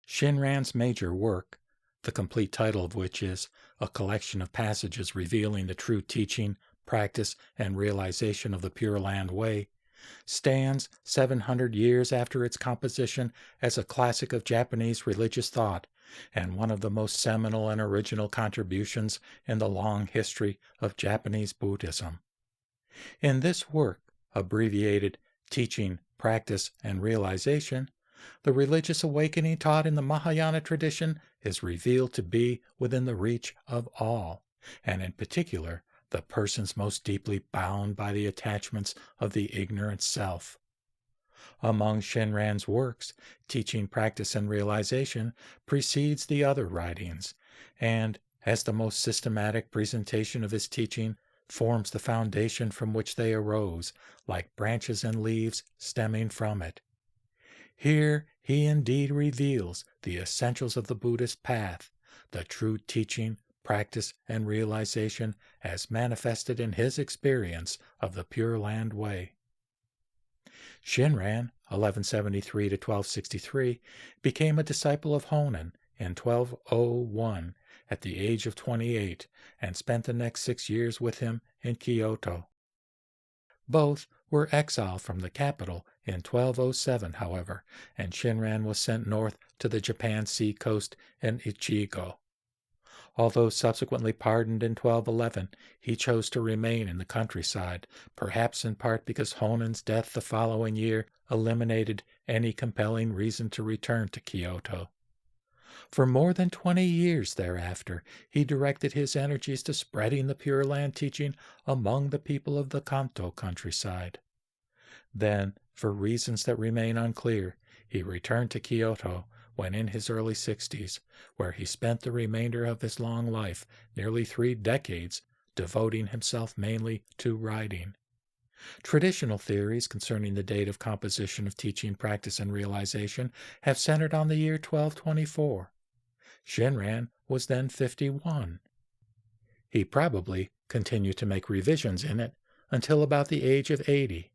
Shinran's major work, the complete title of which is A Collection of Passages Revealing the True Teaching, Practice, and Realization of the Pure Land Way, stands 700 years after its composition as a classic of Japanese religious thought and one of the most seminal and original contributions in the long history of Japanese Buddhism. In this work, abbreviated Teaching, Practice, and Realization, the religious awakening taught in the Mahayana tradition is revealed to be within the reach of all, and in particular, the persons most deeply bound by the attachments of the ignorant self. Among Shinran's works, Teaching, Practice, and Realization precedes the other writings, and, as the most systematic presentation of his teaching, forms the foundation from which they arose, like branches and leaves stemming from it. Here he indeed reveals the essentials of the Buddhist path, the true teaching, practice, and realization as manifested in his experience of the Pure Land Way. Shinran, 1173 to 1263, became a disciple of Honen in 1201 at the age of 28 and spent the next 6 years with him in Kyoto. Both were exiled from the capital in 1207, however, and Shinran was sent north to the Japan Sea coast in Ichigo. Although subsequently pardoned in 1211, he chose to remain in the countryside, perhaps in part because Honen's death the following year eliminated any compelling reason to return to Kyoto. For more than 20 years thereafter, he directed his energies to spreading the Pure Land teaching among the people of the Kanto countryside. Then, for reasons that remain unclear, he returned to Kyoto when in his early 60s, where he spent the remainder of his long life, nearly 3 decades, devoting himself mainly to writing. Traditional theories concerning the date of composition of Teaching, Practice, and Realization have centered on the year 1224. Shinran was then 51. He probably continued to make revisions in it until about the age of 80.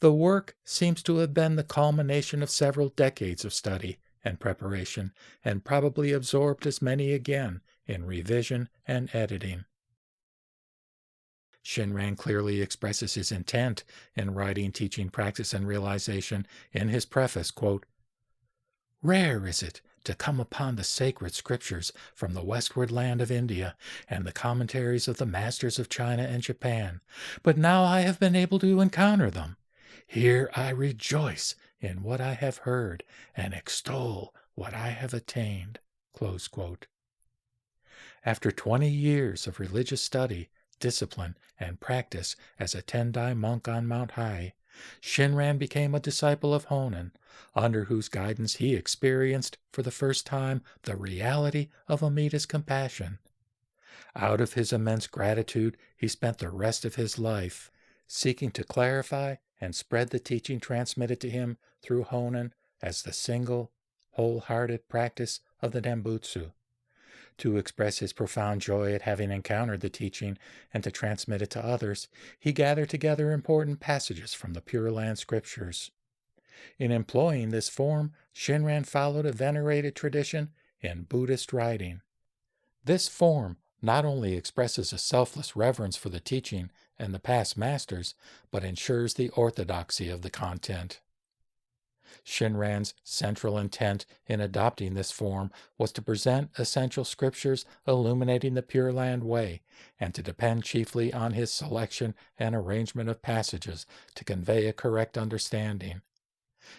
The work seems to have been the culmination of several decades of study and preparation, and probably absorbed as many again in revision and editing. Shinran clearly expresses his intent in writing Teaching, Practice, and Realization in his preface, quote, "Rare is it to come upon the sacred scriptures from the westward land of India and the commentaries of the masters of China and Japan, but now I have been able to encounter them. Here I rejoice in what I have heard and extol what I have attained." Close quote. After 20 years of religious study, discipline, and practice as a Tendai monk on Mount Hai, Shinran became a disciple of Honen, under whose guidance he experienced for the first time the reality of Amida's compassion. Out of his immense gratitude, he spent the rest of his life seeking to clarify and spread the teaching transmitted to him through Honen as the single, wholehearted practice of the Nembutsu. To express his profound joy at having encountered the teaching and to transmit it to others, he gathered together important passages from the Pure Land Scriptures. In employing this form, Shinran followed a venerated tradition in Buddhist writing. This form not only expresses a selfless reverence for the teaching and the past masters, but ensures the orthodoxy of the content. Shinran's central intent in adopting this form was to present essential scriptures illuminating the Pure Land Way, and to depend chiefly on his selection and arrangement of passages to convey a correct understanding.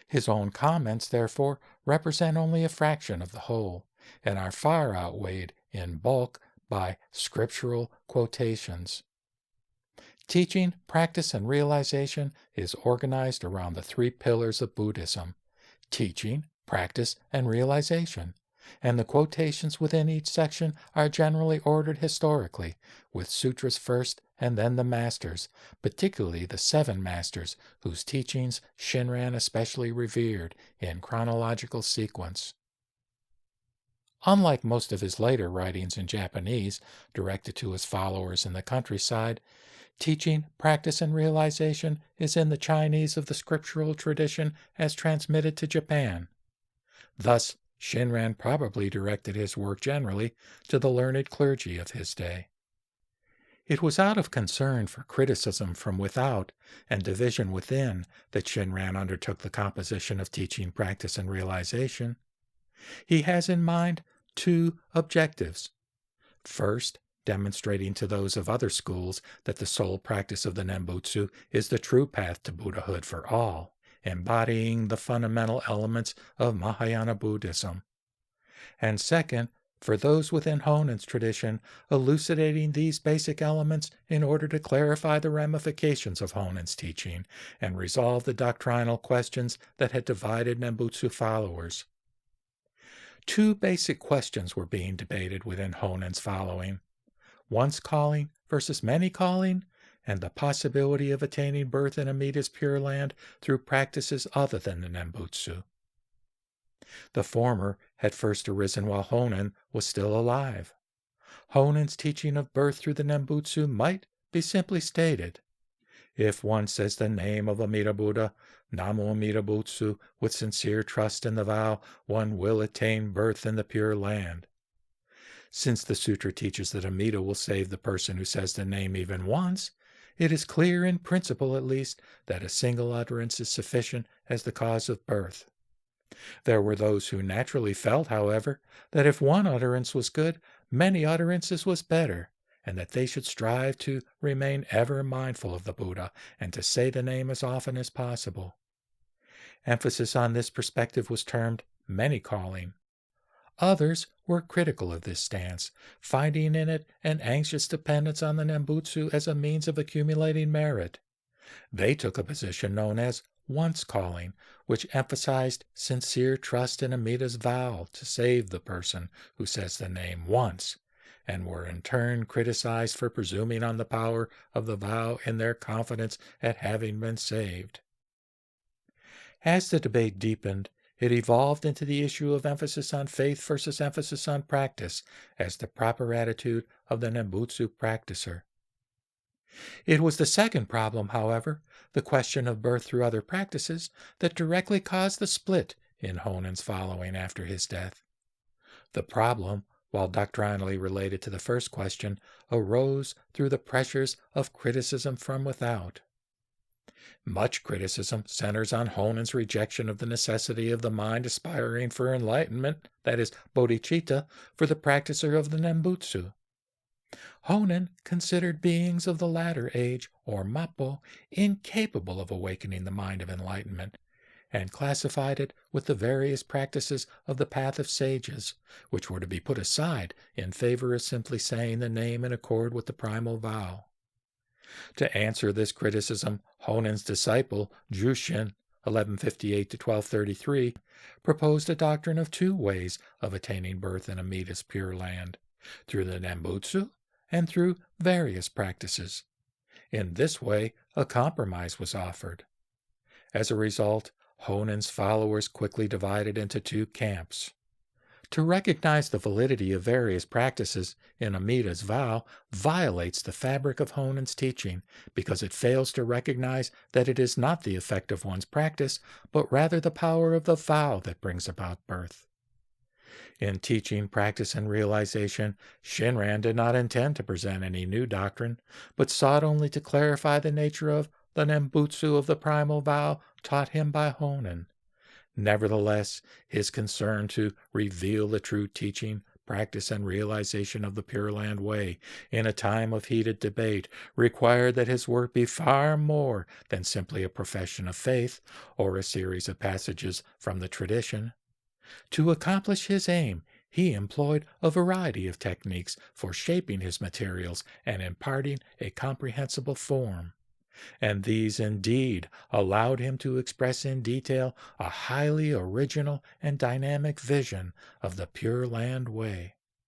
His own comments, therefore, represent only a fraction of the whole, and are far outweighed in bulk by scriptural quotations. Teaching, Practice, and Realization is organized around the 3 pillars of Buddhism: teaching, practice, and realization, and the quotations within each section are generally ordered historically, with sutras first and then the masters, particularly the 7 masters whose teachings Shinran especially revered, in chronological sequence. Unlike most of his later writings in Japanese, directed to his followers in the countryside, Teaching, Practice, and Realization is in the Chinese of the scriptural tradition as transmitted to Japan. Thus, Shinran probably directed his work generally to the learned clergy of his day. It was out of concern for criticism from without and division within that Shinran undertook the composition of Teaching, Practice, and Realization. He has in mind two objectives. First, demonstrating to those of other schools that the sole practice of the Nembutsu is the true path to Buddhahood for all, embodying the fundamental elements of Mahayana Buddhism. And second, for those within Honen's tradition, elucidating these basic elements in order to clarify the ramifications of Honen's teaching and resolve the doctrinal questions that had divided Nembutsu followers. Two basic questions were being debated within Honen's following: once calling versus many calling, and the possibility of attaining birth in Amida's Pure Land through practices other than the Nembutsu. The former had first arisen while Honen was still alive. Honen's teaching of birth through the Nembutsu might be simply stated: if one says the name of Amida Buddha, Namo Amida Butsu, with sincere trust in the vow, one will attain birth in the Pure Land. Since the sutra teaches that Amida will save the person who says the name even once, it is clear in principle at least that a single utterance is sufficient as the cause of birth. There were those who naturally felt, however, that if one utterance was good, many utterances was better, and that they should strive to remain ever mindful of the Buddha and to say the name as often as possible. Emphasis on this perspective was termed many calling. Others were critical of this stance, finding in it an anxious dependence on the Nembutsu as a means of accumulating merit. They took a position known as once calling, which emphasized sincere trust in Amida's vow to save the person who says the name once, and were in turn criticized for presuming on the power of the vow in their confidence at having been saved. As the debate deepened, it evolved into the issue of emphasis on faith versus emphasis on practice as the proper attitude of the Nembutsu practicer. It was the second problem, however, the question of birth through other practices, that directly caused the split in Honen's following after his death. The problem, while doctrinally related to the first question, arose through the pressures of criticism from without. Much criticism centers on Honen's rejection of the necessity of the mind aspiring for enlightenment, that is, bodhicitta, for the practicer of the Nembutsu. Honen considered beings of the latter age, or Mappo, incapable of awakening the mind of enlightenment, and classified it with the various practices of the path of sages, which were to be put aside in favor of simply saying the name in accord with the primal vow. To answer this criticism, Honen's disciple, Jushin, 1158 to 1233, proposed a doctrine of two ways of attaining birth in Amida's Pure Land, through the Nembutsu and through various practices. In this way, a compromise was offered. As a result, Honen's followers quickly divided into two camps. To recognize the validity of various practices in Amida's vow violates the fabric of Honen's teaching because it fails to recognize that it is not the effect of one's practice, but rather the power of the vow that brings about birth. In Teaching, Practice, and Realization, Shinran did not intend to present any new doctrine, but sought only to clarify the nature of the Nembutsu of the primal vow taught him by Honen. Nevertheless, his concern to reveal the true teaching, practice, and realization of the Pure Land Way in a time of heated debate required that his work be far more than simply a profession of faith or a series of passages from the tradition. To accomplish his aim, he employed a variety of techniques for shaping his materials and imparting a comprehensible form. And these indeed allowed him to express in detail a highly original and dynamic vision of the Pure Land Way.